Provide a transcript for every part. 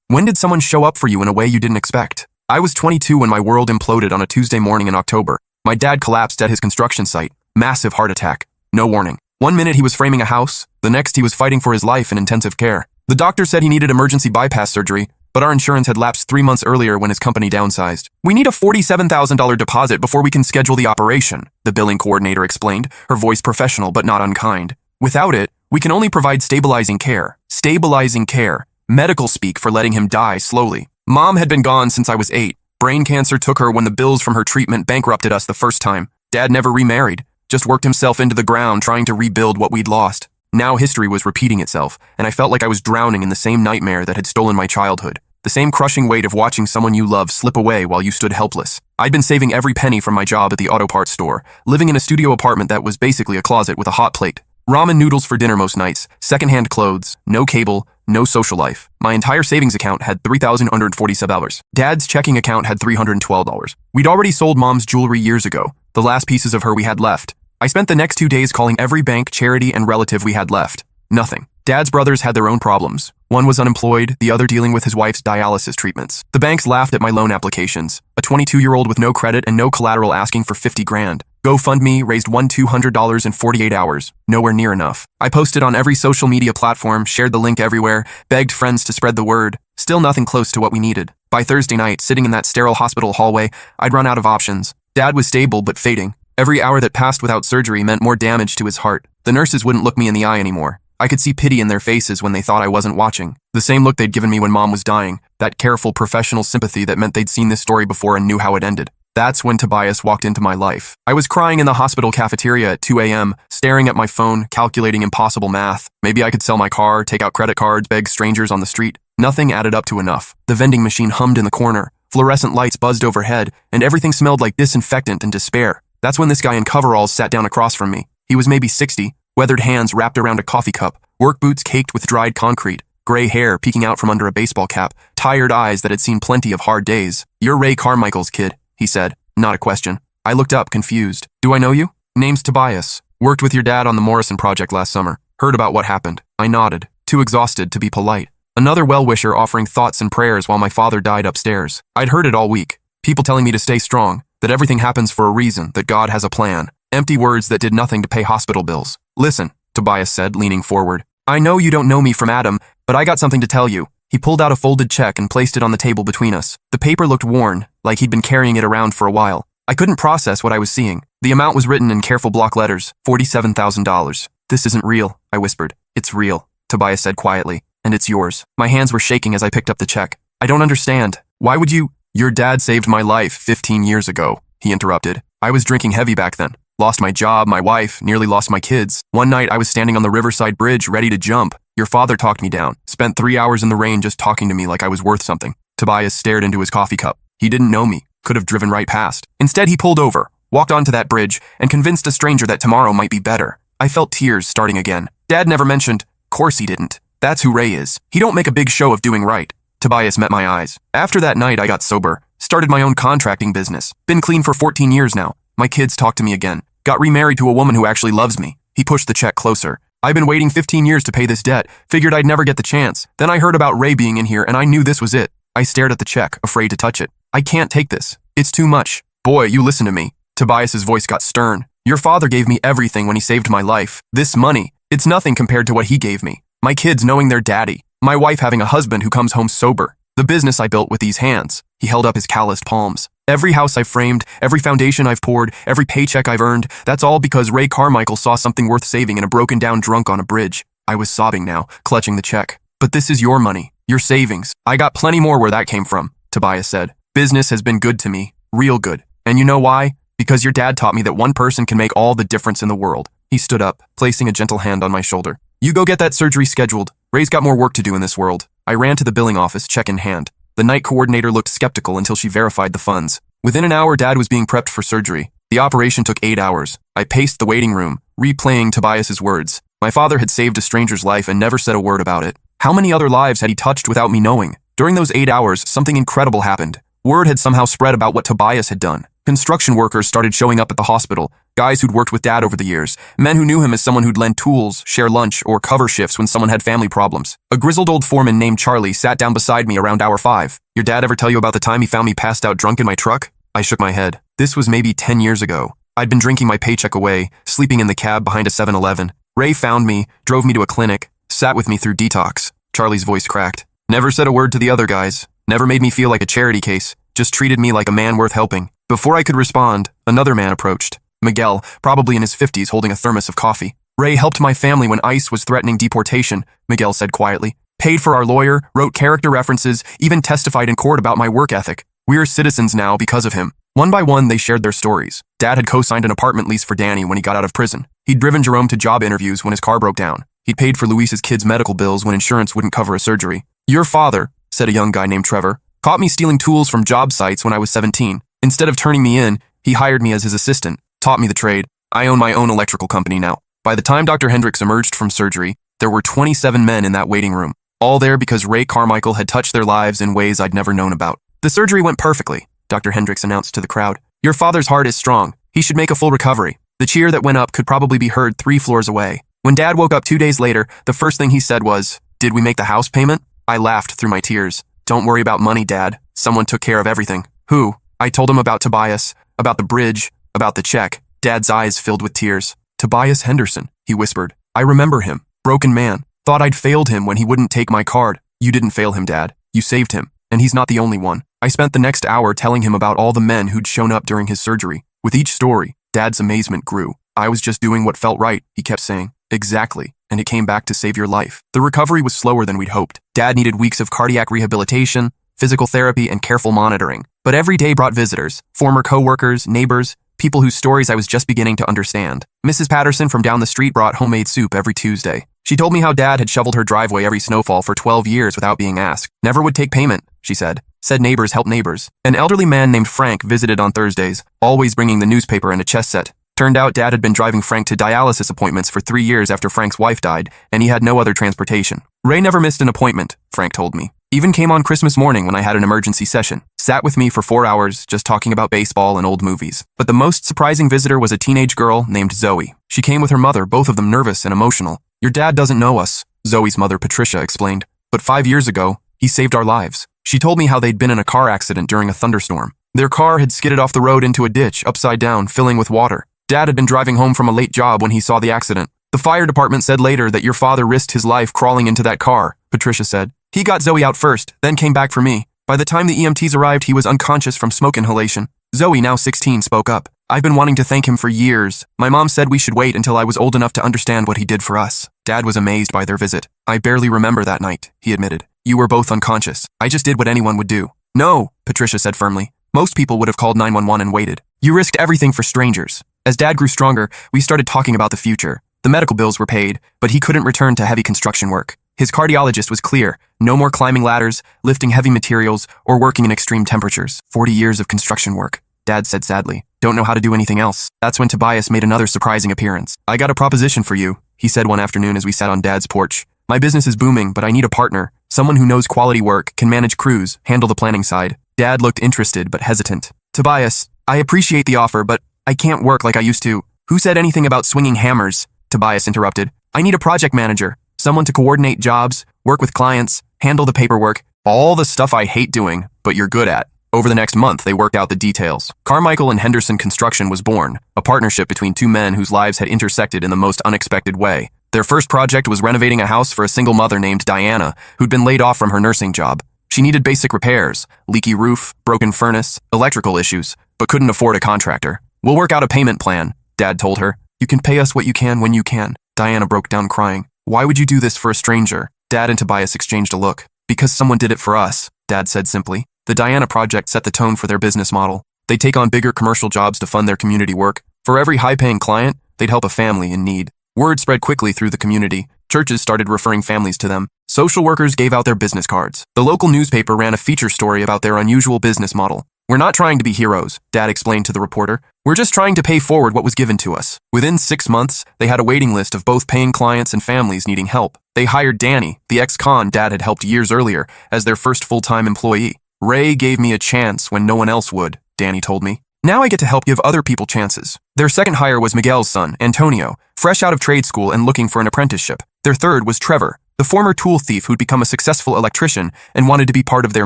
When did someone show up for you in a way you didn't expect? I was 22 when my world imploded on a Tuesday morning in October. My dad collapsed at his construction site. Massive heart attack. No warning. One minute he was framing a house, the next he was fighting for his life in intensive care. The doctor said he needed emergency bypass surgery, but our insurance had lapsed 3 months earlier when his company downsized. We need a $47,000 deposit before we can schedule the operation, the billing coordinator explained, her voice professional but not unkind. Without it, we can only provide stabilizing care. Stabilizing care. Medical speak for letting him die slowly. Mom had been gone since I was 8. Brain cancer took her when the bills from her treatment bankrupted us the first time. Dad never remarried, just worked himself into the ground trying to rebuild what we'd lost. Now history was repeating itself, and I felt like I was drowning in the same nightmare that had stolen my childhood. The same crushing weight of watching someone you love slip away while you stood helpless. I'd been saving every penny from my job at the auto parts store, living in a studio apartment that was basically a closet with a hot plate. Ramen noodles for dinner most nights, secondhand clothes, no cable, no social life. My entire savings account had $3,147. Dad's checking account had $312. We'd already sold Mom's jewelry years ago, the last pieces of her we had left. I spent the next 2 days calling every bank, charity, and relative we had left. Nothing. Dad's brothers had their own problems. One was unemployed, the other dealing with his wife's dialysis treatments. The banks laughed at my loan applications. A 22-year-old with no credit and no collateral asking for 50 grand. GoFundMe raised $200 in 48 hours. Nowhere near enough. I posted on every social media platform, shared the link everywhere, begged friends to spread the word. Still nothing close to what we needed. By Thursday night, sitting in that sterile hospital hallway, I'd run out of options. Dad was stable but fading. Every hour that passed without surgery meant more damage to his heart. The nurses wouldn't look me in the eye anymore. I could see pity in their faces when they thought I wasn't watching. The same look they'd given me when Mom was dying. That careful professional sympathy that meant they'd seen this story before and knew how it ended. That's when Tobias walked into my life. I was crying in the hospital cafeteria at 2 a.m., staring at my phone, calculating impossible math. Maybe I could sell my car, take out credit cards, beg strangers on the street. Nothing added up to enough. The vending machine hummed in the corner. Fluorescent lights buzzed overhead, and everything smelled like disinfectant and despair. That's when this guy in coveralls sat down across from me. He was maybe 60, weathered hands wrapped around a coffee cup, work boots caked with dried concrete, gray hair peeking out from under a baseball cap, tired eyes that had seen plenty of hard days. "You're Ray Carmichael's kid," he said, not a question. I looked up, confused. "Do I know you?" "Name's Tobias. Worked with your dad on the Morrison project last summer. Heard about what happened." I nodded, too exhausted to be polite. Another well-wisher offering thoughts and prayers while my father died upstairs. I'd heard it all week. People telling me to stay strong, that everything happens for a reason, that God has a plan. Empty words that did nothing to pay hospital bills. "Listen," Tobias said, leaning forward. "I know you don't know me from Adam, but I got something to tell you." He pulled out a folded check and placed it on the table between us. The paper looked worn, like he'd been carrying it around for a while. I couldn't process what I was seeing. The amount was written in careful block letters, $47,000. "This isn't real," I whispered. "It's real," Tobias said quietly, "and it's yours." My hands were shaking as I picked up the check. "I don't understand. Why would you—" "Your dad saved my life 15 years ago," he interrupted. "I was drinking heavy back then. Lost my job, my wife, nearly lost my kids. One night I was standing on the Riverside Bridge ready to jump. Your father talked me down. Spent 3 hours in the rain just talking to me like I was worth something." Tobias stared into his coffee cup. He didn't know me. Could have driven right past. Instead, he pulled over, walked onto that bridge, and convinced a stranger that tomorrow might be better. I felt tears starting again. Dad never mentioned. Course he didn't. That's who Ray is. He don't make a big show of doing right. Tobias met my eyes. After that night, I got sober. Started my own contracting business. Been clean for 14 years now. My kids talk to me again. Got remarried to a woman who actually loves me. He pushed the check closer. I've been waiting 15 years to pay this debt. Figured I'd never get the chance. Then I heard about Ray being in here and I knew this was it. I stared at the check, afraid to touch it. "I can't take this. It's too much." "Boy, you listen to me." Tobias's voice got stern. "Your father gave me everything when he saved my life. This money, it's nothing compared to what he gave me. My kids knowing their daddy. My wife having a husband who comes home sober. The business I built with these hands." He held up his calloused palms. "Every house I've framed, every foundation I've poured, every paycheck I've earned, that's all because Ray Carmichael saw something worth saving in a broken down drunk on a bridge." I was sobbing now, clutching the check. "But this is your money, your savings. I got plenty more where that came from," Tobias said. "Business has been good to me, real good. And you know why? Because your dad taught me that one person can make all the difference in the world." He stood up, placing a gentle hand on my shoulder. "You go get that surgery scheduled. Ray's got more work to do in this world." I ran to the billing office, check in hand. The night coordinator looked skeptical until she verified the funds. Within an hour, Dad was being prepped for surgery. The operation took 8 hours. I paced the waiting room, replaying Tobias's words. My father had saved a stranger's life and never said a word about it. How many other lives had he touched without me knowing? During those 8 hours, something incredible happened. Word had somehow spread about what Tobias had done. Construction workers started showing up at the hospital, Guys who'd worked with Dad over the years. Men who knew him as someone who'd lend tools, share lunch, or cover shifts when someone had family problems. A grizzled old foreman named Charlie sat down beside me around hour 5. Your dad ever tell you about the time he found me passed out drunk in my truck? I shook my head. This was maybe 10 years ago. I'd been drinking my paycheck away, sleeping in the cab behind a 7-Eleven. Ray found me, drove me to a clinic, sat with me through detox. Charlie's voice cracked. Never said a word to the other guys. Never made me feel like a charity case. Just treated me like a man worth helping. Before I could respond, another man approached. Miguel, probably in his 50s, holding a thermos of coffee. Ray helped my family when ICE was threatening deportation, Miguel said quietly. Paid for our lawyer, wrote character references, even testified in court about my work ethic. We're citizens now because of him. One by one, they shared their stories. Dad had co-signed an apartment lease for Danny when he got out of prison. He'd driven Jerome to job interviews when his car broke down. He'd paid for Luis's kids' medical bills when insurance wouldn't cover a surgery. Your father, said a young guy named Trevor, caught me stealing tools from job sites when I was 17. Instead of turning me in, he hired me as his assistant, taught me the trade. I own my own electrical company now. By the time Dr. Hendricks emerged from surgery, there were 27 men in that waiting room, all there because Ray Carmichael had touched their lives in ways I'd never known about. The surgery went perfectly, Dr. Hendricks announced to the crowd. Your father's heart is strong. He should make a full recovery. The cheer that went up could probably be heard 3 floors away. When Dad woke up 2 days later, the first thing he said was, "Did we make the house payment?" I laughed through my tears. Don't worry about money, Dad. Someone took care of everything. Who? I told him about Tobias, about the bridge, about the check. Dad's eyes filled with tears. Tobias Henderson, he whispered. I remember him. Broken man. Thought I'd failed him when he wouldn't take my card. You didn't fail him, Dad. You saved him. And he's not the only one. I spent the next hour telling him about all the men who'd shown up during his surgery. With each story, Dad's amazement grew. I was just doing what felt right, he kept saying. Exactly. And it came back to save your life. The recovery was slower than we'd hoped. Dad needed weeks of cardiac rehabilitation, physical therapy, and careful monitoring. But every day brought visitors, former co-workers, neighbors, people whose stories I was just beginning to understand. Mrs. Patterson from down the street brought homemade soup every Tuesday. She told me how Dad had shoveled her driveway every snowfall for 12 years without being asked. Never would take payment, she said. Said neighbors help neighbors. An elderly man named Frank visited on Thursdays, always bringing the newspaper and a chess set. Turned out Dad had been driving Frank to dialysis appointments for 3 years after Frank's wife died, and he had no other transportation. Ray never missed an appointment, Frank told me. Even came on Christmas morning when I had an emergency session. Sat with me for 4 hours, just talking about baseball and old movies. But the most surprising visitor was a teenage girl named Zoe. She came with her mother, both of them nervous and emotional. Your dad doesn't know us, Zoe's mother Patricia explained. But 5 years ago, he saved our lives. She told me how they'd been in a car accident during a thunderstorm. Their car had skidded off the road into a ditch, upside down, filling with water. Dad had been driving home from a late job when he saw the accident. The fire department said later that your father risked his life crawling into that car, Patricia said. He got Zoe out first, then came back for me. By the time the EMTs arrived, he was unconscious from smoke inhalation. Zoe, now 16, spoke up. I've been wanting to thank him for years. My mom said we should wait until I was old enough to understand what he did for us. Dad was amazed by their visit. I barely remember that night, he admitted. You were both unconscious. I just did what anyone would do. No, Patricia said firmly. Most people would have called 911 and waited. You risked everything for strangers. As Dad grew stronger, we started talking about the future. The medical bills were paid, but he couldn't return to heavy construction work. His cardiologist was clear. No more climbing ladders, lifting heavy materials, or working in extreme temperatures. 40 years of construction work, Dad said sadly. Don't know how to do anything else. That's when Tobias made another surprising appearance. I got a proposition for you, he said one afternoon as we sat on Dad's porch. My business is booming, but I need a partner. Someone who knows quality work, can manage crews, handle the planning side. Dad looked interested but hesitant. Tobias, I appreciate the offer, but I can't work like I used to. Who said anything about swinging hammers? Tobias interrupted. I need a project manager, someone to coordinate jobs, work with clients, handle the paperwork, all the stuff I hate doing, but you're good at. Over the next month, they worked out the details. Carmichael and Henderson Construction was born, a partnership between two men whose lives had intersected in the most unexpected way. Their first project was renovating a house for a single mother named Diana, who'd been laid off from her nursing job. She needed basic repairs, leaky roof, broken furnace, electrical issues, but couldn't afford a contractor. We'll work out a payment plan, Dad told her. You can pay us what you can when you can. Diana broke down crying. Why would you do this for a stranger? Dad and Tobias exchanged a look. Because someone did it for us, Dad said simply. The Diana project set the tone for their business model. They take on bigger commercial jobs to fund their community work. For every high-paying client, they'd help a family in need. Word spread quickly through the community. Churches started referring families to them. Social workers gave out their business cards. The local newspaper ran a feature story about their unusual business model. We're not trying to be heroes, Dad explained to the reporter. We're just trying to pay forward what was given to us. Within 6 months, they had a waiting list of both paying clients and families needing help. They hired Danny, the ex-con Dad had helped years earlier, as their first full-time employee. Ray gave me a chance when no one else would, Danny told me. Now I get to help give other people chances. Their second hire was Miguel's son, Antonio, fresh out of trade school and looking for an apprenticeship. Their third was Trevor, the former tool thief who'd become a successful electrician and wanted to be part of their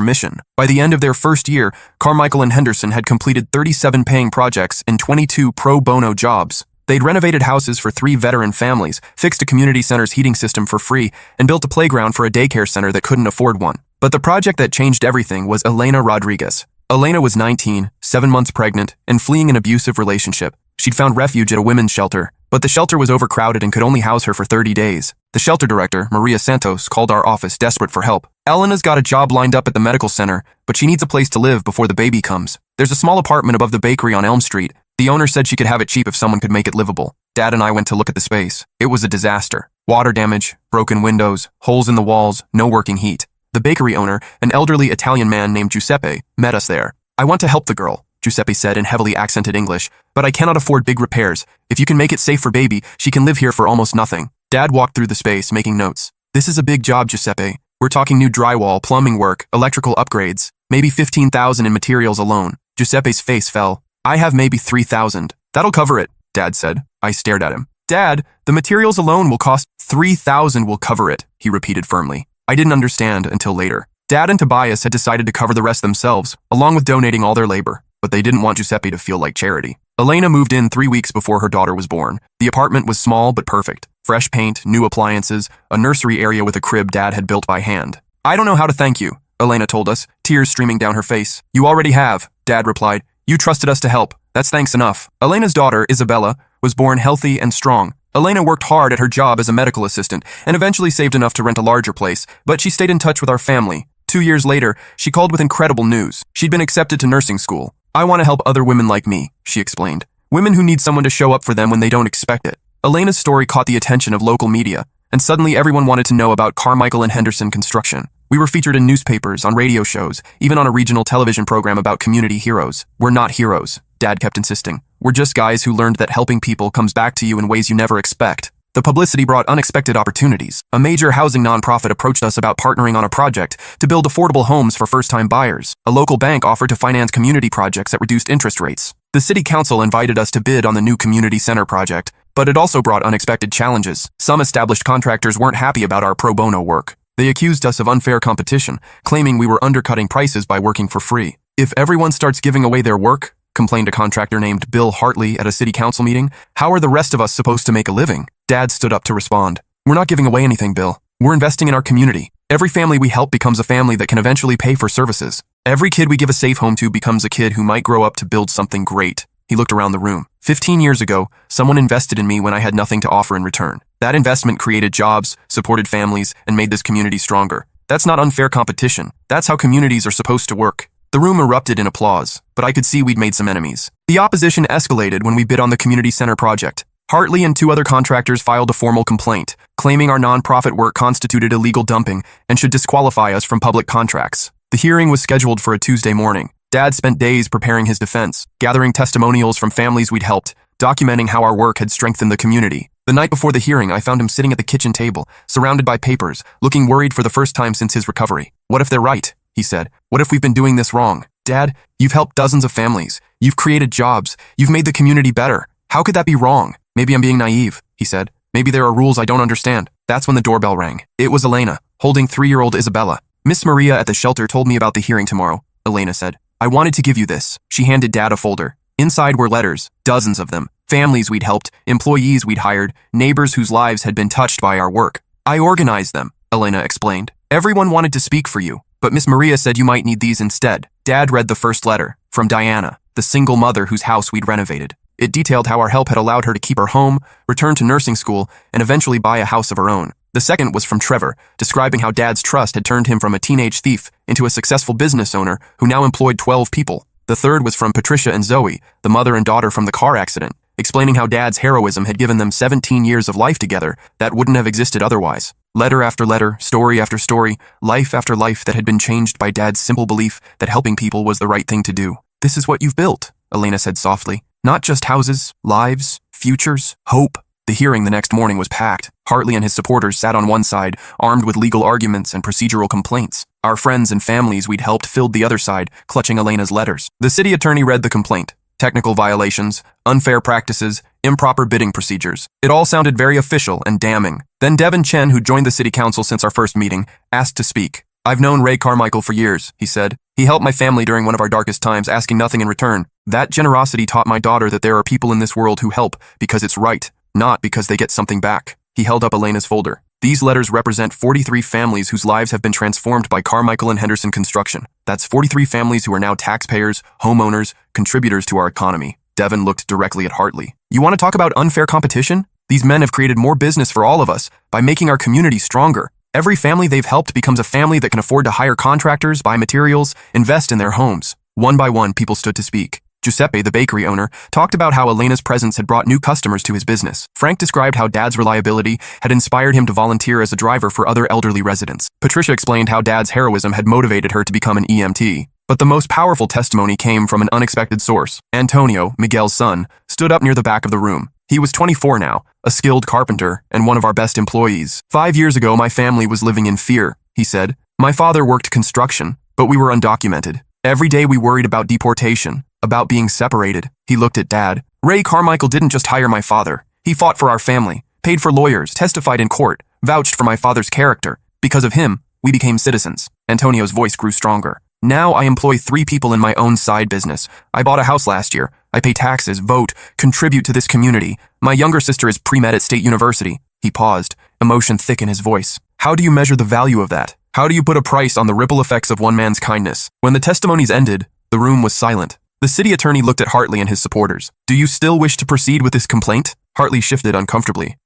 mission. By the end of their first year, Carmichael and Henderson had completed 37 paying projects and 22 pro bono jobs. They'd renovated houses for 3 veteran families, fixed a community center's heating system for free, and built a playground for a daycare center that couldn't afford one. But the project that changed everything was Elena Rodriguez. Elena was 19, 7 months pregnant, and fleeing an abusive relationship. She'd found refuge at a women's shelter, but the shelter was overcrowded and could only house her for 30 days. The shelter director, Maria Santos, called our office desperate for help. Elena's got a job lined up at the medical center, but she needs a place to live before the baby comes. There's a small apartment above the bakery on Elm Street. The owner said she could have it cheap if someone could make it livable. Dad and I went to look at the space. It was a disaster. Water damage, broken windows, holes in the walls, no working heat. The bakery owner, an elderly Italian man named Giuseppe, met us there. "I want to help the girl," Giuseppe said in heavily accented English, "but I cannot afford big repairs. If you can make it safe for baby, she can live here for almost nothing." Dad walked through the space, making notes. "This is a big job, Giuseppe. We're talking new drywall, plumbing work, electrical upgrades, maybe 15,000 in materials alone." Giuseppe's face fell. "I have maybe 3,000. That'll cover it," Dad said. I stared at him. "Dad, the materials alone will cost 3,000 will cover it," he repeated firmly. I didn't understand until later. Dad and Tobias had decided to cover the rest themselves, along with donating all their labor, but they didn't want Giuseppe to feel like charity. Elena moved in 3 weeks before her daughter was born. The apartment was small but perfect. Fresh paint, new appliances, a nursery area with a crib Dad had built by hand. "I don't know how to thank you," Elena told us, tears streaming down her face. "You already have," Dad replied. "You trusted us to help. That's thanks enough." Elena's daughter, Isabella, was born healthy and strong. Elena worked hard at her job as a medical assistant and eventually saved enough to rent a larger place, but she stayed in touch with our family. 2 years later, she called with incredible news. She'd been accepted to nursing school. "I want to help other women like me," she explained. "Women who need someone to show up for them when they don't expect it." Elena's story caught the attention of local media, and suddenly everyone wanted to know about Carmichael and Henderson construction. We were featured in newspapers, on radio shows, even on a regional television program about community heroes. "We're not heroes," Dad kept insisting. "We're just guys who learned that helping people comes back to you in ways you never expect." The publicity brought unexpected opportunities. A major housing nonprofit approached us about partnering on a project to build affordable homes for first-time buyers. A local bank offered to finance community projects at reduced interest rates. The city council invited us to bid on the new community center project, but it also brought unexpected challenges. Some established contractors weren't happy about our pro bono work. They accused us of unfair competition, claiming we were undercutting prices by working for free. "If everyone starts giving away their work," complained a contractor named Bill Hartley at a city council meeting, "how are the rest of us supposed to make a living?" Dad stood up to respond. "We're not giving away anything, Bill. We're investing in our community. Every family we help becomes a family that can eventually pay for services. Every kid we give a safe home to becomes a kid who might grow up to build something great." He looked around the room. 15 years ago, someone invested in me when I had nothing to offer in return. That investment created jobs, supported families, and made this community stronger. That's not unfair competition. That's how communities are supposed to work. The room erupted in applause, but I could see we'd made some enemies. The opposition escalated when we bid on the community center project. Hartley and 2 other contractors filed a formal complaint, claiming our nonprofit work constituted illegal dumping and should disqualify us from public contracts. The hearing was scheduled for a Tuesday morning. Dad spent days preparing his defense, gathering testimonials from families we'd helped, documenting how our work had strengthened the community. The night before the hearing, I found him sitting at the kitchen table, surrounded by papers, looking worried for the first time since his recovery. "What if they're right?" he said. "What if we've been doing this wrong? Dad, you've helped dozens of families. You've created jobs. You've made the community better. How could that be wrong?" "Maybe I'm being naive," he said. "Maybe there are rules I don't understand." That's when the doorbell rang. It was Elena, holding 3-year-old Isabella. "Miss Maria at the shelter told me about the hearing tomorrow," Elena said. "I wanted to give you this." She handed Dad a folder. Inside were letters, dozens of them. Families we'd helped, employees we'd hired, neighbors whose lives had been touched by our work. "I organized them," Elena explained. "Everyone wanted to speak for you, but Miss Maria said you might need these instead." Dad read the first letter, from Diana, the single mother whose house we'd renovated. It detailed how our help had allowed her to keep her home, return to nursing school, and eventually buy a house of her own. The second was from Trevor, describing how Dad's trust had turned him from a teenage thief into a successful business owner who now employed 12 people. The third was from Patricia and Zoe, the mother and daughter from the car accident, explaining how Dad's heroism had given them 17 years of life together that wouldn't have existed otherwise. Letter after letter, story after story, life after life that had been changed by Dad's simple belief that helping people was the right thing to do. "This is what you've built," Elena said softly. "Not just houses, lives, futures, hope." The hearing the next morning was packed. Hartley and his supporters sat on one side, armed with legal arguments and procedural complaints. Our friends and families we'd helped filled the other side, clutching Elena's letters. The city attorney read the complaint, technical violations, unfair practices, improper bidding procedures. It all sounded very official and damning. Then Devin Chen, who joined the city council since our first meeting, asked to speak. "I've known Ray Carmichael for years," he said. "He helped my family during one of our darkest times, asking nothing in return. That generosity taught my daughter that there are people in this world who help because it's right, not because they get something back." He held up Elena's folder. "These letters represent 43 families whose lives have been transformed by Carmichael and Henderson Construction. That's 43 families who are now taxpayers, homeowners, contributors to our economy." Devin looked directly at Hartley. "You want to talk about unfair competition? These men have created more business for all of us by making our community stronger. Every family they've helped becomes a family that can afford to hire contractors, buy materials, invest in their homes." One by one, people stood to speak. Giuseppe, the bakery owner, talked about how Elena's presence had brought new customers to his business. Frank described how Dad's reliability had inspired him to volunteer as a driver for other elderly residents. Patricia explained how Dad's heroism had motivated her to become an EMT. But the most powerful testimony came from an unexpected source. Antonio, Miguel's son, stood up near the back of the room. He was 24 now, a skilled carpenter, and one of our best employees. "5 years ago, my family was living in fear," he said. "My father worked construction, but we were undocumented. Every day we worried about deportation, about being separated." He looked at Dad. "Ray Carmichael didn't just hire my father. He fought for our family, paid for lawyers, testified in court, vouched for my father's character. Because of him, we became citizens." Antonio's voice grew stronger. "Now I employ 3 people in my own side business. I bought a house last year. I pay taxes, vote, contribute to this community. My younger sister is pre-med at State University." He paused, emotion thick in his voice. "How do you measure the value of that? How do you put a price on the ripple effects of one man's kindness?" When the testimonies ended, the room was silent. The city attorney looked at Hartley and his supporters. "Do you still wish to proceed with this complaint?" Hartley shifted uncomfortably.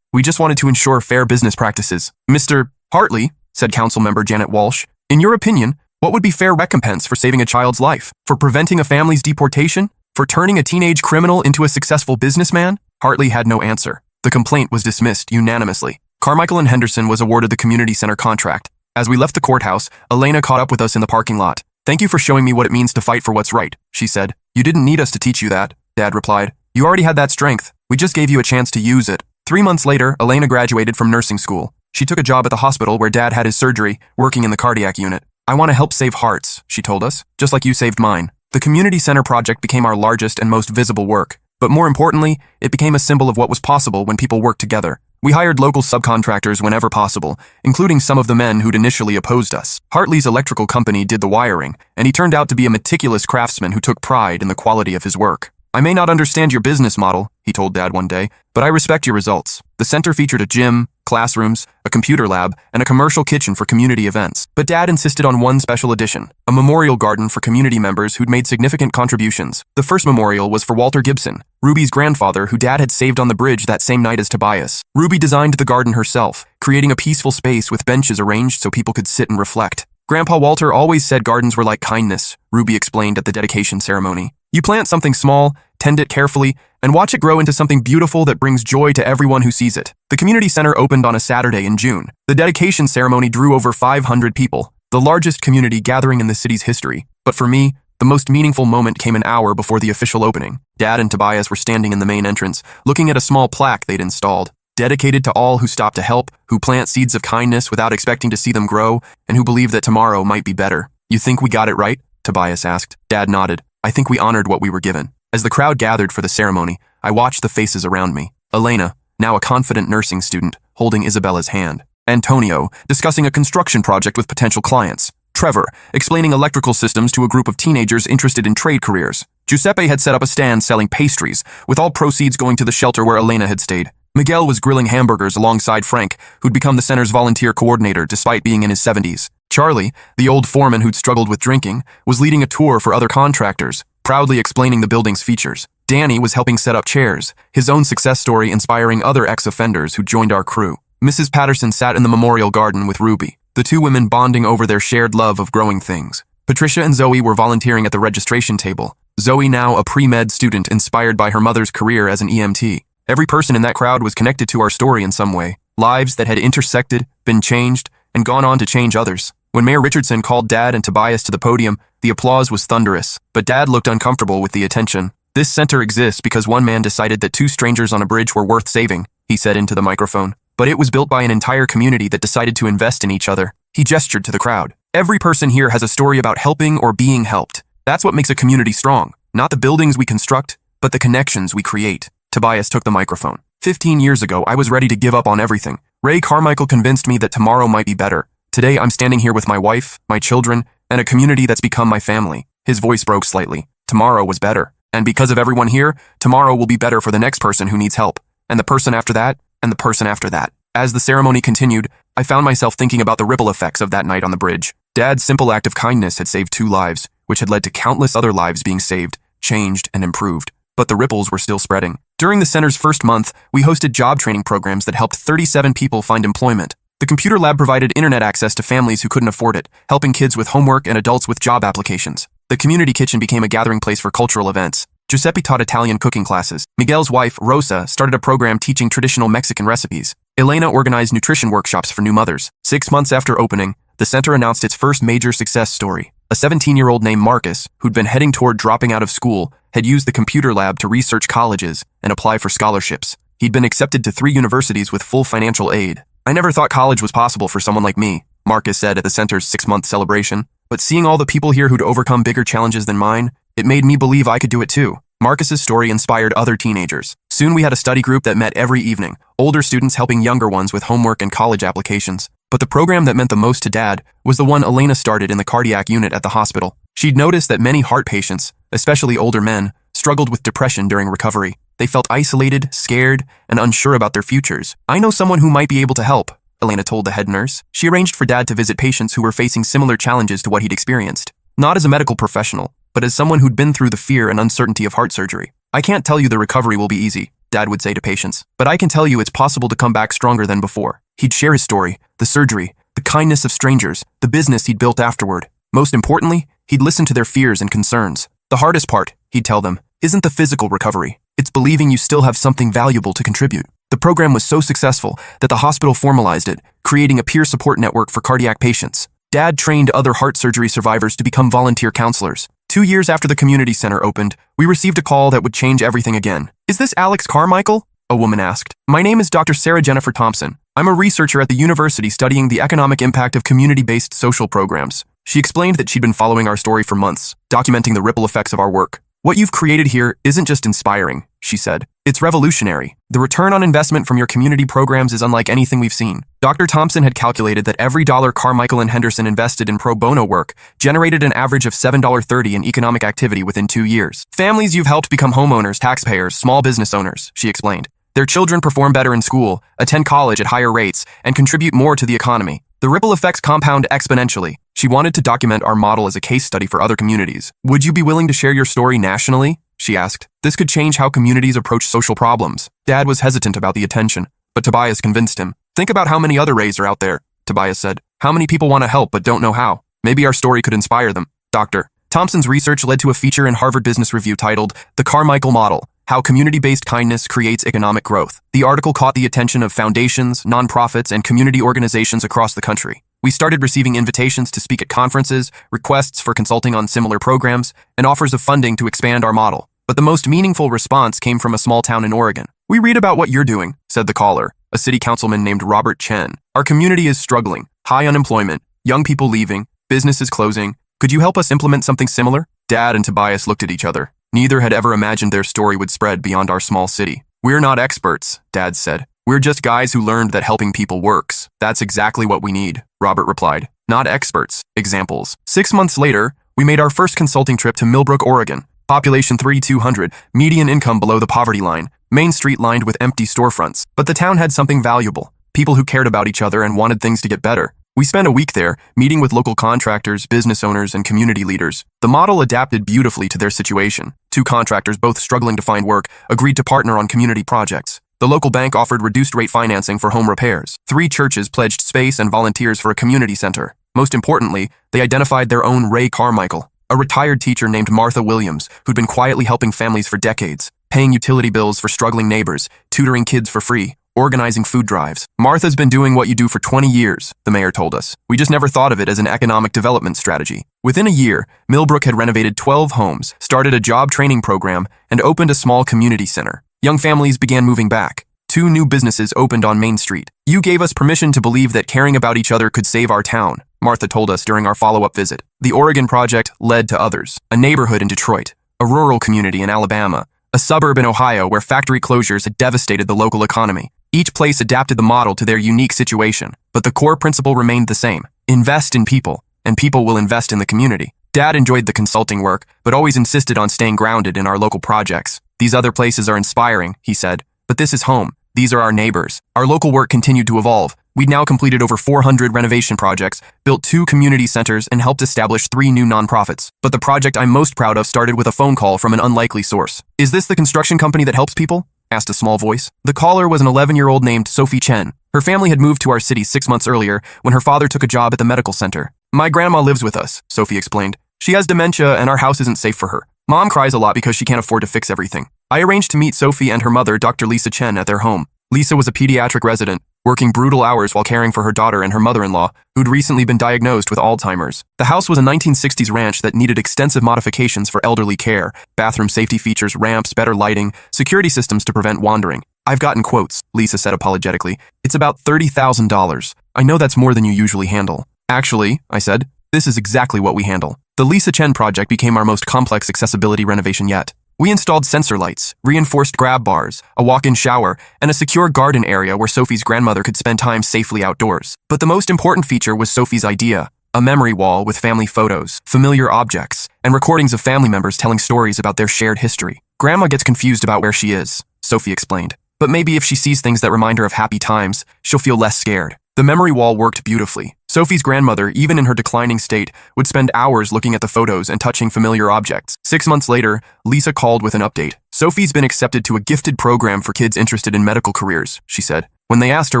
We just wanted to ensure fair business practices." "Mr. Hartley," said Councilmember Janet Walsh, "in your opinion, what would be fair recompense for saving a child's life? For preventing a family's deportation? For turning a teenage criminal into a successful businessman?" Hartley had no answer. The complaint was dismissed unanimously. Carmichael and Henderson was awarded the community center contract. As we left the courthouse, Elena caught up with us in the parking lot. "Thank you for showing me what it means to fight for what's right," she said. "You didn't need us to teach you that," Dad replied. "You already had that strength. We just gave you a chance to use it." 3 months later, Elena graduated from nursing school. She took a job at the hospital where Dad had his surgery, working in the cardiac unit. "I want to help save hearts," she told us, "just like you saved mine." The community center project became our largest and most visible work. But more importantly, it became a symbol of what was possible when people worked together. We hired local subcontractors whenever possible, including some of the men who'd initially opposed us. Hartley's electrical company did the wiring, and he turned out to be a meticulous craftsman who took pride in the quality of his work. "I may not understand your business model," he told Dad one day, "but I respect your results." The center featured a gym, classrooms, a computer lab, and a commercial kitchen for community events. But Dad insisted on one special addition, a memorial garden for community members who'd made significant contributions. The first memorial was for Walter Gibson, Ruby's grandfather, who Dad had saved on the bridge that same night as Tobias. Ruby designed the garden herself, creating a peaceful space with benches arranged so people could sit and reflect. "Grandpa Walter always said gardens were like kindness," Ruby explained at the dedication ceremony. "You plant something small, tend it carefully, and watch it grow into something beautiful that brings joy to everyone who sees it." The community center opened on a Saturday in June. The dedication ceremony drew over 500 people, the largest community gathering in the city's history. But for me, the most meaningful moment came an hour before the official opening. Dad and Tobias were standing in the main entrance, looking at a small plaque they'd installed. "Dedicated to all who stop to help, who plant seeds of kindness without expecting to see them grow, and who believe that tomorrow might be better." "You think we got it right?" Tobias asked. Dad nodded. "I think we honored what we were given." As the crowd gathered for the ceremony, I watched the faces around me. Elena, now a confident nursing student, holding Isabella's hand. Antonio, discussing a construction project with potential clients. Trevor, explaining electrical systems to a group of teenagers interested in trade careers. Giuseppe had set up a stand selling pastries, with all proceeds going to the shelter where Elena had stayed. Miguel was grilling hamburgers alongside Frank, who'd become the center's volunteer coordinator despite being in his 70s. Charlie, the old foreman who'd struggled with drinking, was leading a tour for other contractors, proudly explaining the building's features. Danny was helping set up chairs, his own success story inspiring other ex-offenders who joined our crew. Mrs. Patterson sat in the memorial garden with Ruby, the two women bonding over their shared love of growing things. Patricia and Zoe were volunteering at the registration table, Zoe now a pre-med student inspired by her mother's career as an EMT. Every person in that crowd was connected to our story in some way, lives that had intersected, been changed, and gone on to change others. When Mayor Richardson called Dad and Tobias to the podium, the applause was thunderous, but Dad looked uncomfortable with the attention. "This center exists because one man decided that 2 strangers on a bridge were worth saving," he said into the microphone. "But it was built by an entire community that decided to invest in each other." He gestured to the crowd. "Every person here has a story about helping or being helped. That's what makes a community strong. Not the buildings we construct, but the connections we create. Tobias took the microphone. 15 years ago, I was ready to give up on everything. Ray Carmichael convinced me that tomorrow might be better. Today, I'm standing here with my wife, my children, and a community that's become my family. His voice broke slightly. Tomorrow was better. And because of everyone here, tomorrow will be better for the next person who needs help, and the person after that, and the person after that. As the ceremony continued, I found myself thinking about the ripple effects of that night on the bridge. Dad's simple act of kindness had saved 2 lives, which had led to countless other lives being saved, changed, and improved. But the ripples were still spreading. During the center's first month, we hosted job training programs that helped 37 people find employment. The computer lab provided internet access to families who couldn't afford it, helping kids with homework and adults with job applications. The community kitchen became a gathering place for cultural events. Giuseppe taught Italian cooking classes. Miguel's wife, Rosa, started a program teaching traditional Mexican recipes. Elena organized nutrition workshops for new mothers. 6 months after opening, the center announced its first major success story. A 17-year-old named Marcus, who'd been heading toward dropping out of school, had used the computer lab to research colleges and apply for scholarships. He'd been accepted to 3 universities with full financial aid. I never thought college was possible for someone like me, Marcus said at the center's 6-month celebration. But seeing all the people here who'd overcome bigger challenges than mine, it made me believe I could do it too. Marcus's story inspired other teenagers. Soon we had a study group that met every evening, older students helping younger ones with homework and college applications. But the program that meant the most to Dad was the one Elena started in the cardiac unit at the hospital. She'd noticed that many heart patients, especially older men, struggled with depression during recovery. They felt isolated, scared, and unsure about their futures. I know someone who might be able to help, Elena told the head nurse. She arranged for Dad to visit patients who were facing similar challenges to what he'd experienced. Not as a medical professional, but as someone who'd been through the fear and uncertainty of heart surgery. I can't tell you the recovery will be easy, Dad would say to patients, but I can tell you it's possible to come back stronger than before. He'd share his story, the surgery, the kindness of strangers, the business he'd built afterward. Most importantly, he'd listen to their fears and concerns. The hardest part, he'd tell them, isn't the physical recovery. It's believing you still have something valuable to contribute. The program was so successful that the hospital formalized it, creating a peer support network for cardiac patients. Dad trained other heart surgery survivors to become volunteer counselors. 2 years after the community center opened, we received a call that would change everything again. Is this Alex Carmichael? A woman asked. My name is Dr. Sarah Jennifer Thompson. I'm a researcher at the university studying the economic impact of community-based social programs. She explained that she'd been following our story for months, documenting the ripple effects of our work. What you've created here isn't just inspiring, she said. It's revolutionary. The return on investment from your community programs is unlike anything we've seen. Dr. Thompson had calculated that every dollar Carmichael and Henderson invested in pro bono work generated an average of $7.30 in economic activity within 2 years. Families you've helped become homeowners, taxpayers, small business owners, she explained. Their children perform better in school, attend college at higher rates, and contribute more to the economy. The ripple effects compound exponentially. She wanted to document our model as a case study for other communities. Would you be willing to share your story nationally? She asked. This could change how communities approach social problems. Dad was hesitant about the attention, but Tobias convinced him. Think about how many other Rays are out there, Tobias said. How many people want to help but don't know how? Maybe our story could inspire them. Dr. Thompson's research led to a feature in Harvard Business Review titled The Carmichael Model: How Community-Based Kindness Creates Economic Growth. The article caught the attention of foundations, nonprofits, and community organizations across the country. We started receiving invitations to speak at conferences, requests for consulting on similar programs, and offers of funding to expand our model. But the most meaningful response came from a small town in Oregon. We read about what you're doing, said the caller, a city councilman named Robert Chen. Our community is struggling, high unemployment, young people leaving, businesses closing. Could you help us implement something similar? Dad and Tobias looked at each other. Neither had ever imagined their story would spread beyond our small city. We're not experts, Dad said. We're just guys who learned that helping people works. That's exactly what we need, Robert replied. Not experts, examples. 6 months later, we made our first consulting trip to Millbrook, Oregon. Population 3,200, median income below the poverty line, main street lined with empty storefronts. But the town had something valuable, people who cared about each other and wanted things to get better. We spent a week there, meeting with local contractors, business owners, and community leaders. The model adapted beautifully to their situation. 2 contractors, both struggling to find work, agreed to partner on community projects. The local bank offered reduced-rate financing for home repairs. 3 churches pledged space and volunteers for a community center. Most importantly, they identified their own Ray Carmichael, a retired teacher named Martha Williams, who'd been quietly helping families for decades, paying utility bills for struggling neighbors, tutoring kids for free, organizing food drives. Martha's been doing what you do for 20 years, the mayor told us. We just never thought of it as an economic development strategy. Within a year, Millbrook had renovated 12 homes, started a job training program, and opened a small community center. Young families began moving back. 2 new businesses opened on Main Street. You gave us permission to believe that caring about each other could save our town, Martha told us during our follow-up visit. The Oregon Project led to others. A neighborhood in Detroit, a rural community in Alabama, a suburb in Ohio where factory closures had devastated the local economy. Each place adapted the model to their unique situation, but the core principle remained the same. Invest in people, and people will invest in the community. Dad enjoyed the consulting work, but always insisted on staying grounded in our local projects. These other places are inspiring, he said, but this is home. These are our neighbors. Our local work continued to evolve. We'd now completed over 400 renovation projects, built 2 community centers, and helped establish 3 new nonprofits. But the project I'm most proud of started with a phone call from an unlikely source. "Is this the construction company that helps people?" asked a small voice. The caller was an 11-year-old named Sophie Chen. Her family had moved to our city 6 months earlier when her father took a job at the medical center. "My grandma lives with us," Sophie explained. "She has dementia and our house isn't safe for her. Mom cries a lot because she can't afford to fix everything." I arranged to meet Sophie and her mother, Dr. Lisa Chen, at their home. Lisa was a pediatric resident, working brutal hours while caring for her daughter and her mother-in-law, who'd recently been diagnosed with Alzheimer's. The house was a 1960s ranch that needed extensive modifications for elderly care: bathroom safety features, ramps, better lighting, security systems to prevent wandering. "I've gotten quotes," Lisa said apologetically. "It's about $30,000. I know that's more than you usually handle." "Actually," I said, "this is exactly what we handle." The Lisa Chen project became our most complex accessibility renovation yet. We installed sensor lights, reinforced grab bars, a walk-in shower, and a secure garden area where Sophie's grandmother could spend time safely outdoors. But the most important feature was Sophie's idea: a memory wall with family photos, familiar objects, and recordings of family members telling stories about their shared history. "Grandma gets confused about where she is," Sophie explained. "But maybe if she sees things that remind her of happy times, she'll feel less scared." The memory wall worked beautifully. Sophie's grandmother, even in her declining state, would spend hours looking at the photos and touching familiar objects. 6 months later, Lisa called with an update. "Sophie's been accepted to a gifted program for kids interested in medical careers," she said. When they asked her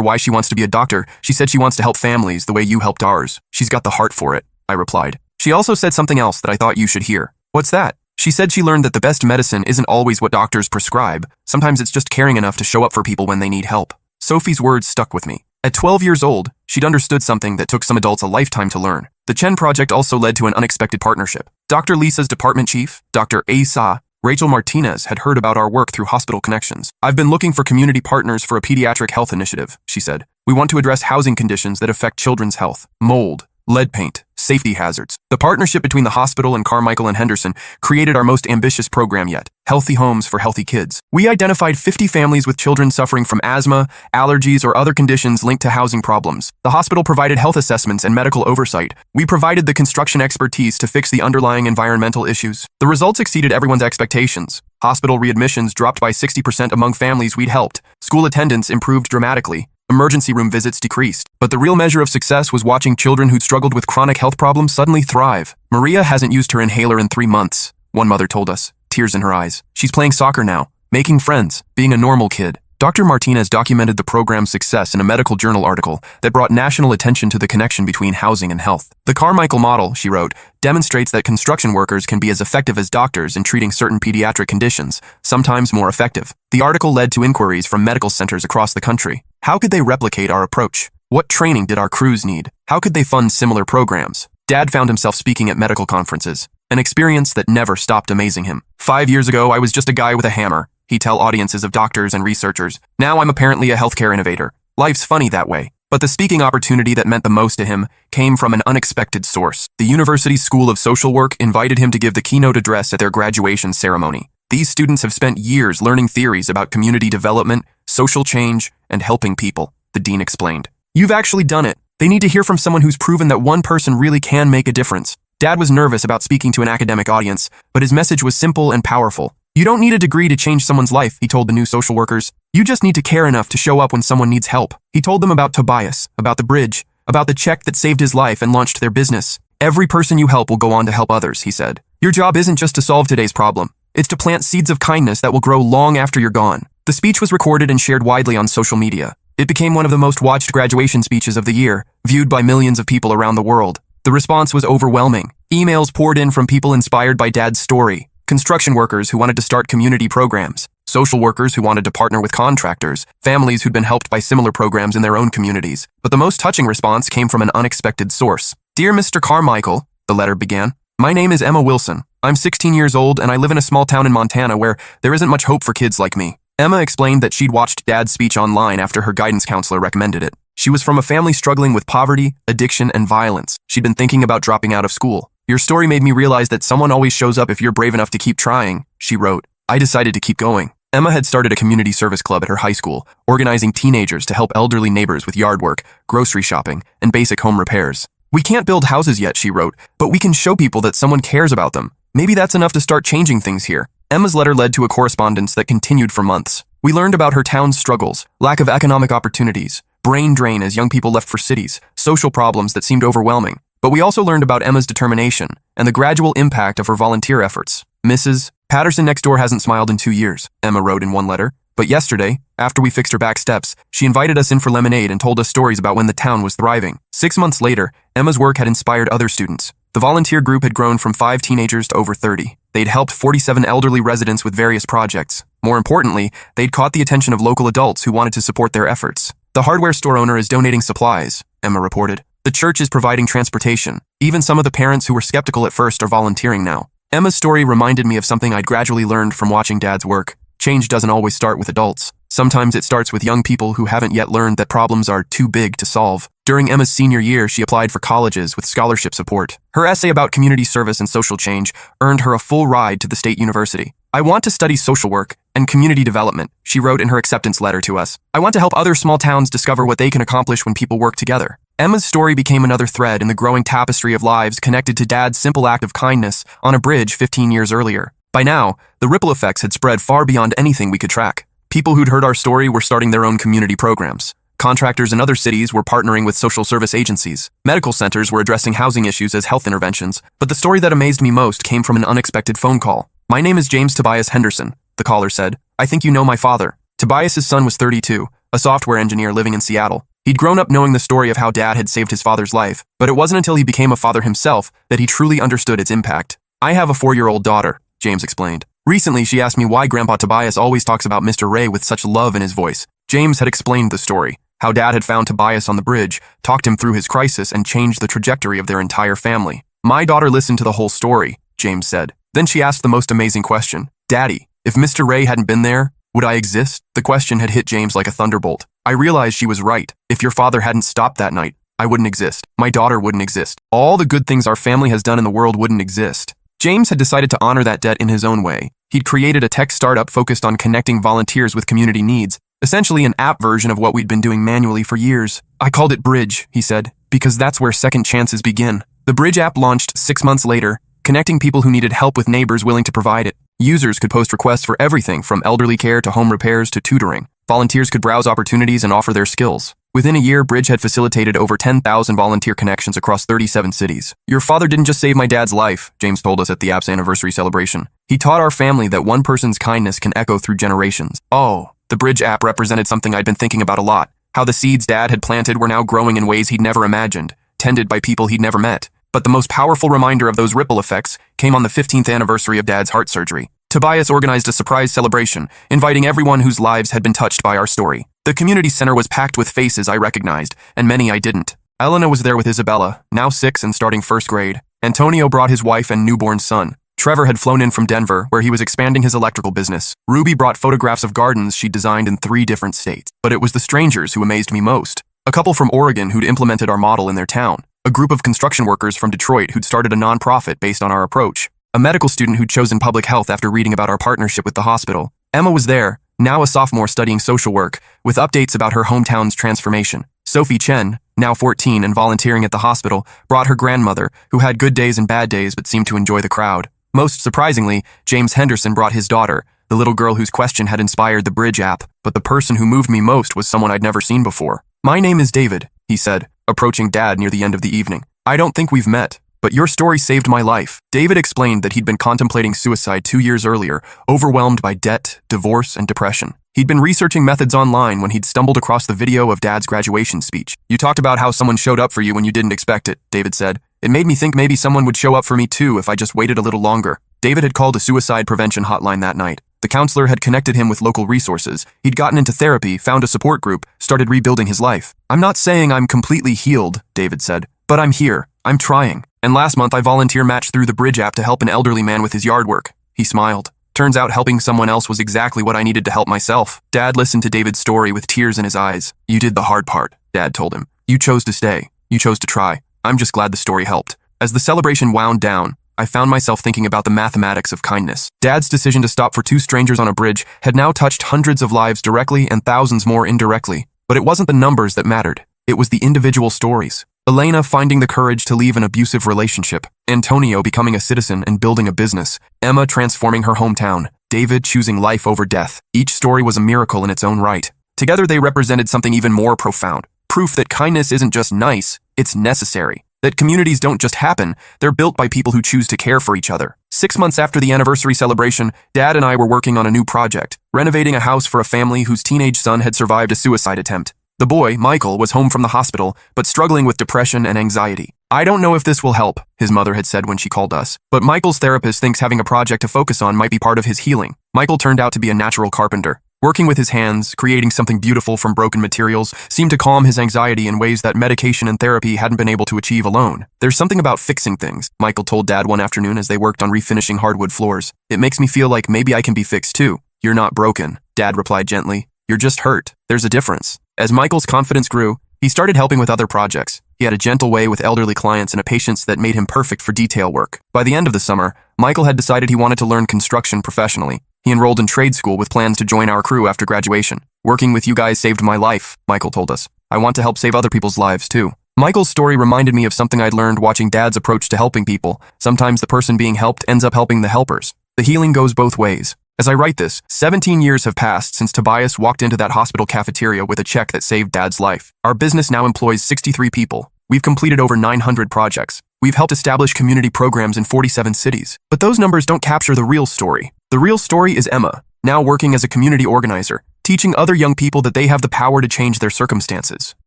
why she wants to be a doctor, she said she wants to help families the way you helped ours. "She's got the heart for it," I replied. She also said something else that I thought you should hear. "What's that?" She said she learned that the best medicine isn't always what doctors prescribe. Sometimes it's just caring enough to show up for people when they need help. Sophie's words stuck with me. At 12 years old, she'd understood something that took some adults a lifetime to learn. The Chen project also led to an unexpected partnership. Dr. Lisa's department chief, Dr. Asa, Rachel Martinez, had heard about our work through hospital connections. "I've been looking for community partners for a pediatric health initiative," she said. "We want to address housing conditions that affect children's health: mold, lead paint, safety hazards." The partnership between the hospital and Carmichael and Henderson created our most ambitious program yet: Healthy Homes for Healthy Kids. We identified 50 families with children suffering from asthma, allergies, or other conditions linked to housing problems. The hospital provided health assessments and medical oversight. We provided the construction expertise to fix the underlying environmental issues. The results exceeded everyone's expectations. Hospital readmissions dropped by 60% among families we'd helped. School attendance improved dramatically. Emergency room visits decreased. But the real measure of success was watching children who'd struggled with chronic health problems suddenly thrive. "Maria hasn't used her inhaler in 3 months, one mother told us, tears in her eyes. "She's playing soccer now, making friends, being a normal kid." Dr. Martinez documented the program's success in a medical journal article that brought national attention to the connection between housing and health. "The Carmichael model," she wrote, "demonstrates that construction workers can be as effective as doctors in treating certain pediatric conditions, sometimes more effective." The article led to inquiries from medical centers across the country. How could they replicate our approach? What training did our crews need? How could they fund similar programs? Dad found himself speaking at medical conferences, an experience that never stopped amazing him. "5 years ago, I was just a guy with a hammer," he'd tell audiences of doctors and researchers. "Now I'm apparently a healthcare innovator. Life's funny that way." But the speaking opportunity that meant the most to him came from an unexpected source. The University School of Social Work invited him to give the keynote address at their graduation ceremony. "These students have spent years learning theories about community development, social change, and helping people," the dean explained. "You've actually done it. They need to hear from someone who's proven that one person really can make a difference." Dad was nervous about speaking to an academic audience, but his message was simple and powerful. "You don't need a degree to change someone's life," he told the new social workers. "You just need to care enough to show up when someone needs help." He told them about Tobias, about the bridge, about the check that saved his life and launched their business. "Every person you help will go on to help others," he said. "Your job isn't just to solve today's problem. It's to plant seeds of kindness that will grow long after you're gone." The speech was recorded and shared widely on social media. It became one of the most watched graduation speeches of the year, viewed by millions of people around the world. The response was overwhelming. Emails poured in from people inspired by Dad's story, construction workers who wanted to start community programs, social workers who wanted to partner with contractors, families who'd been helped by similar programs in their own communities. But the most touching response came from an unexpected source. "Dear Mr. Carmichael," the letter began, "my name is Emma Wilson. I'm 16 years old and I live in a small town in Montana where there isn't much hope for kids like me." Emma explained that she'd watched Dad's speech online after her guidance counselor recommended it. She was from a family struggling with poverty, addiction, and violence. She'd been thinking about dropping out of school. Your story made me realize that someone always shows up if you're brave enough to keep trying, she wrote. I decided to keep going. Emma had started a community service club at her high school, organizing teenagers to help elderly neighbors with yard work, grocery shopping, and basic home repairs. We can't build houses yet, she wrote, but we can show people that someone cares about them. Maybe that's enough to start changing things here. Emma's letter led to a correspondence that continued for months. We learned about her town's struggles, lack of economic opportunities, brain drain as young people left for cities, social problems that seemed overwhelming. But we also learned about Emma's determination and the gradual impact of her volunteer efforts. Mrs. Patterson next door hasn't smiled in 2 years, Emma wrote in one letter. But yesterday, after we fixed her back steps, she invited us in for lemonade and told us stories about when the town was thriving. 6 months later, Emma's work had inspired other students. The volunteer group had grown from 5 teenagers to over 30. They'd helped 47 elderly residents with various projects. More importantly, they'd caught the attention of local adults who wanted to support their efforts. The hardware store owner is donating supplies, Emma reported. The church is providing transportation. Even some of the parents who were skeptical at first are volunteering now. Emma's story reminded me of something I'd gradually learned from watching Dad's work. Change doesn't always start with adults. Sometimes it starts with young people who haven't yet learned that problems are too big to solve. During Emma's senior year, she applied for colleges with scholarship support. Her essay about community service and social change earned her a full ride to the state university. I want to study social work and community development, she wrote in her acceptance letter to us. I want to help other small towns discover what they can accomplish when people work together. Emma's story became another thread in the growing tapestry of lives connected to Dad's simple act of kindness on a bridge 15 years earlier. By now, the ripple effects had spread far beyond anything we could track. People who'd heard our story were starting their own community programs. Contractors in other cities were partnering with social service agencies. Medical centers were addressing housing issues as health interventions. But the story that amazed me most came from an unexpected phone call. My name is James Tobias Henderson, the caller said. I think you know my father. Tobias's son was 32, a software engineer living in Seattle. He'd grown up knowing the story of how Dad had saved his father's life, but it wasn't until he became a father himself that he truly understood its impact. I have a 4-year-old daughter, James explained. Recently, she asked me why Grandpa Tobias always talks about Mr. Ray with such love in his voice. James had explained the story, how Dad had found Tobias on the bridge, talked him through his crisis, and changed the trajectory of their entire family. My daughter listened to the whole story, James said. Then she asked the most amazing question. Daddy, if Mr. Ray hadn't been there, would I exist? The question had hit James like a thunderbolt. I realized she was right. If your father hadn't stopped that night, I wouldn't exist. My daughter wouldn't exist. All the good things our family has done in the world wouldn't exist. James had decided to honor that debt in his own way. He'd created a tech startup focused on connecting volunteers with community needs, essentially an app version of what we'd been doing manually for years. I called it Bridge, he said, because that's where second chances begin. The Bridge app launched 6 months later, connecting people who needed help with neighbors willing to provide it. Users could post requests for everything from elderly care to home repairs to tutoring. Volunteers could browse opportunities and offer their skills. Within a year, Bridge had facilitated over 10,000 volunteer connections across 37 cities. Your father didn't just save my dad's life, James told us at the app's anniversary celebration. He taught our family that one person's kindness can echo through generations. Oh, the Bridge app represented something I'd been thinking about a lot. How the seeds Dad had planted were now growing in ways he'd never imagined, tended by people he'd never met. But the most powerful reminder of those ripple effects came on the 15th anniversary of Dad's heart surgery. Tobias organized a surprise celebration, inviting everyone whose lives had been touched by our story. The community center was packed with faces I recognized, and many I didn't. Elena was there with Isabella, now 6 and starting 1st grade. Antonio brought his wife and newborn son. Trevor had flown in from Denver, where he was expanding his electrical business. Ruby brought photographs of gardens she'd designed in 3 different states. But it was the strangers who amazed me most. A couple from Oregon who'd implemented our model in their town. A group of construction workers from Detroit who'd started a nonprofit based on our approach. A medical student who'd chosen public health after reading about our partnership with the hospital. Emma was there, now a sophomore studying social work, with updates about her hometown's transformation. Sophie Chen, now 14 and volunteering at the hospital, brought her grandmother, who had good days and bad days but seemed to enjoy the crowd. Most surprisingly, James Henderson brought his daughter, the little girl whose question had inspired the Bridge app, but the person who moved me most was someone I'd never seen before. My name is David, he said, approaching Dad near the end of the evening. I don't think we've met, but your story saved my life. David explained that he'd been contemplating suicide 2 years earlier, overwhelmed by debt, divorce, and depression. He'd been researching methods online when he'd stumbled across the video of Dad's graduation speech. You talked about how someone showed up for you when you didn't expect it, David said. It made me think maybe someone would show up for me too if I just waited a little longer. David had called a suicide prevention hotline that night. The counselor had connected him with local resources. He'd gotten into therapy, found a support group, started rebuilding his life. I'm not saying I'm completely healed, David said, but I'm here. I'm trying. And last month I volunteer matched through the Bridge app to help an elderly man with his yard work. He smiled. Turns out helping someone else was exactly what I needed to help myself. Dad listened to David's story with tears in his eyes. You did the hard part, Dad told him. You chose to stay. You chose to try. I'm just glad the story helped. As the celebration wound down, I found myself thinking about the mathematics of kindness. Dad's decision to stop for two strangers on a bridge had now touched hundreds of lives directly and thousands more indirectly. But it wasn't the numbers that mattered. It was the individual stories. Elena finding the courage to leave an abusive relationship, Antonio becoming a citizen and building a business, Emma transforming her hometown, David choosing life over death. Each story was a miracle in its own right. Together they represented something even more profound. Proof that kindness isn't just nice, it's necessary. That communities don't just happen, they're built by people who choose to care for each other. 6 months after the anniversary celebration, Dad and I were working on a new project, renovating a house for a family whose teenage son had survived a suicide attempt. The boy, Michael, was home from the hospital, but struggling with depression and anxiety. "I don't know if this will help," his mother had said when she called us, but Michael's therapist thinks having a project to focus on might be part of his healing. Michael turned out to be a natural carpenter. Working with his hands, creating something beautiful from broken materials, seemed to calm his anxiety in ways that medication and therapy hadn't been able to achieve alone. "There's something about fixing things," Michael told Dad one afternoon as they worked on refinishing hardwood floors. "It makes me feel like maybe I can be fixed too." "You're not broken," Dad replied gently. "You're just hurt. There's a difference." As Michael's confidence grew, he started helping with other projects. He had a gentle way with elderly clients and a patience that made him perfect for detail work. By the end of the summer, Michael had decided he wanted to learn construction professionally. He enrolled in trade school with plans to join our crew after graduation. "Working with you guys saved my life," Michael told us. "I want to help save other people's lives too." Michael's story reminded me of something I'd learned watching Dad's approach to helping people. Sometimes the person being helped ends up helping the helpers. The healing goes both ways. As I write this, 17 years have passed since Tobias walked into that hospital cafeteria with a check that saved Dad's life. Our business now employs 63 people. We've completed over 900 projects. We've helped establish community programs in 47 cities. But those numbers don't capture the real story. The real story is Emma, now working as a community organizer, teaching other young people that they have the power to change their circumstances.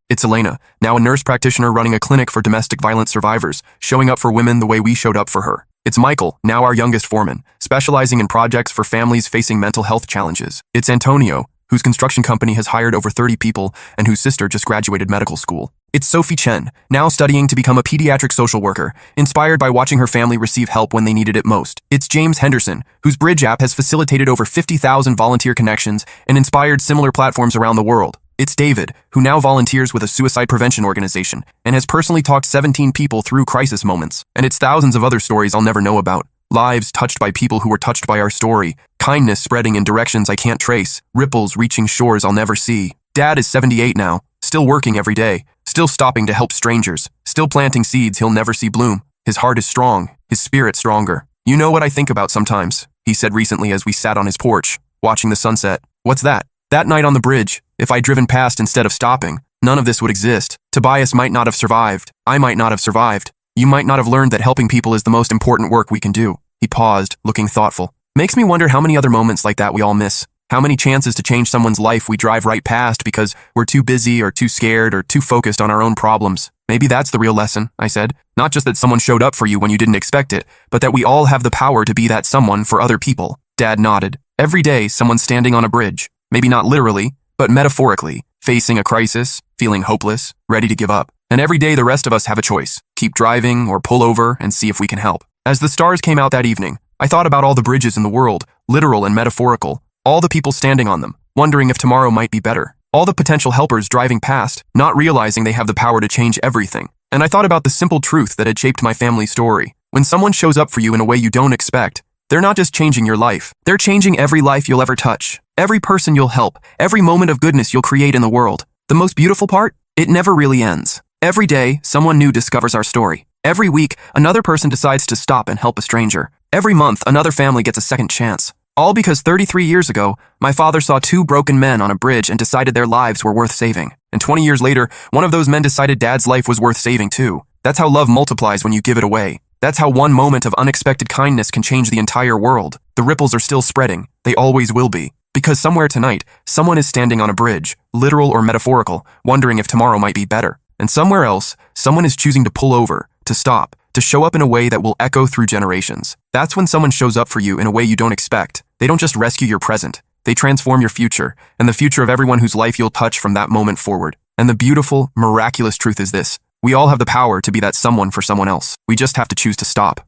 It's Elena, now a nurse practitioner running a clinic for domestic violence survivors, showing up for women the way we showed up for her. It's Michael, now our youngest foreman, specializing in projects for families facing mental health challenges. It's Antonio, whose construction company has hired over 30 people and whose sister just graduated medical school. It's Sophie Chen, now studying to become a pediatric social worker, inspired by watching her family receive help when they needed it most. It's James Henderson, whose Bridge app has facilitated over 50,000 volunteer connections and inspired similar platforms around the world. It's David, who now volunteers with a suicide prevention organization and has personally talked 17 people through crisis moments. And it's thousands of other stories I'll never know about. Lives touched by people who were touched by our story. Kindness spreading in directions I can't trace. Ripples reaching shores I'll never see. Dad is 78 now, still working every day, still stopping to help strangers, still planting seeds he'll never see bloom. His heart is strong, his spirit stronger. "You know what I think about sometimes," he said recently as we sat on his porch, watching the sunset. "What's that?" "That night on the bridge. If I'd driven past instead of stopping, none of this would exist. Tobias might not have survived. I might not have survived. You might not have learned that helping people is the most important work we can do." He paused, looking thoughtful. Makes me wonder how many other moments like that we all miss. How many chances to change someone's life we drive right past because we're too busy or too scared or too focused on our own problems. "Maybe that's the real lesson," I said. "Not just that someone showed up for you when you didn't expect it, but that we all have the power to be that someone for other people." Dad nodded. Every day, someone's standing on a bridge. Maybe not literally, but metaphorically, facing a crisis, feeling hopeless, ready to give up. And every day the rest of us have a choice. Keep driving or pull over and see if we can help. As the stars came out that evening, I thought about all the bridges in the world, literal and metaphorical, all the people standing on them, wondering if tomorrow might be better. All the potential helpers driving past, not realizing they have the power to change everything. And I thought about the simple truth that had shaped my family's story. When someone shows up for you in a way you don't expect, they're not just changing your life. They're changing every life you'll ever touch. Every person you'll help. Every moment of goodness you'll create in the world. The most beautiful part? It never really ends. Every day, someone new discovers our story. Every week, another person decides to stop and help a stranger. Every month, another family gets a second chance. All because 33 years ago, my father saw two broken men on a bridge and decided their lives were worth saving. And 20 years later, one of those men decided Dad's life was worth saving too. That's how love multiplies when you give it away. That's how one moment of unexpected kindness can change the entire world. The ripples are still spreading. They always will be. Because somewhere tonight, someone is standing on a bridge, literal or metaphorical, wondering if tomorrow might be better. And somewhere else, someone is choosing to pull over, to stop, to show up in a way that will echo through generations. That's when someone shows up for you in a way you don't expect. They don't just rescue your present. They transform your future, and the future of everyone whose life you'll touch from that moment forward. And the beautiful, miraculous truth is this. We all have the power to be that someone for someone else. We just have to choose to stop.